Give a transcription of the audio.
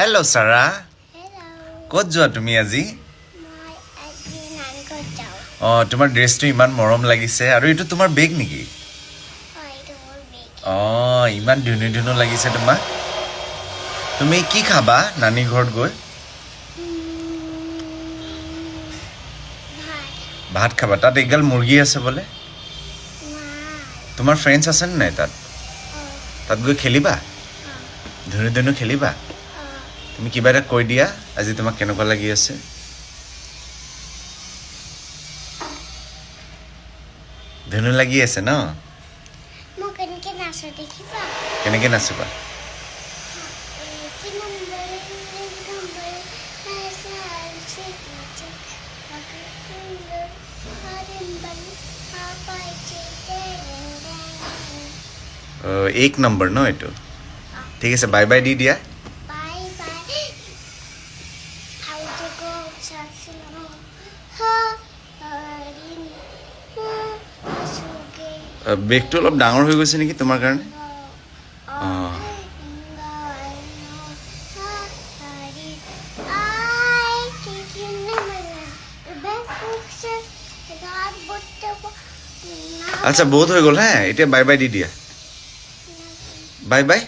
Hello' সাৰা Hello. ক'ত যোৱা তুমি আজি মই আজি নানিকত যাওঁ। তোমাৰ ড্ৰেছটো ইমান মৰম লাগিছে আৰু এইটো তোমাৰ বেগ নেকি হয়, এইটো মোৰ বেগ। ইমান ধুনু ধুনু লাগিছে তোমাক তুমি কি খাবা নানী ঘৰত গৈ ভাত। ভাত খাবা তাত এগাল মুৰ্গী আছে বোলে নাই। তোমাৰ ফ্ৰেণ্ডছ আছে নে নাই তাত অ', তাত গৈ খেলিবা অ', ধুনু ধুনু খেলিবা অ', তুমি কিবা এটা কৈ দিয়া আজি তোমাক কেনেকুৱা লাগি আছে ধুনু লাগি আছে ন মই কেনেকৈ নাচো দেখিবা? কেনেকৈ নাচিবা এক নম্বৰ, ऐसा ऐसे नीचे, अगर सुंदर, हरिम्बल, आपाचे तेरेंगे। এক নম্বৰ ন এইটো ঠিক আছে বাই বাই দি দিয়া Bye bye. How to go Satsuma? Ha, harin, ha, asuke. বেগটো অলপ ডাঙৰ হৈ গৈছে নেকি তোমাৰ কাৰণে Oh, I can't remember the best books. God, but আচ্ছা বহুত হৈ গ'ল হা এতিয়া বাই বাই দি দিয়া বাই বাই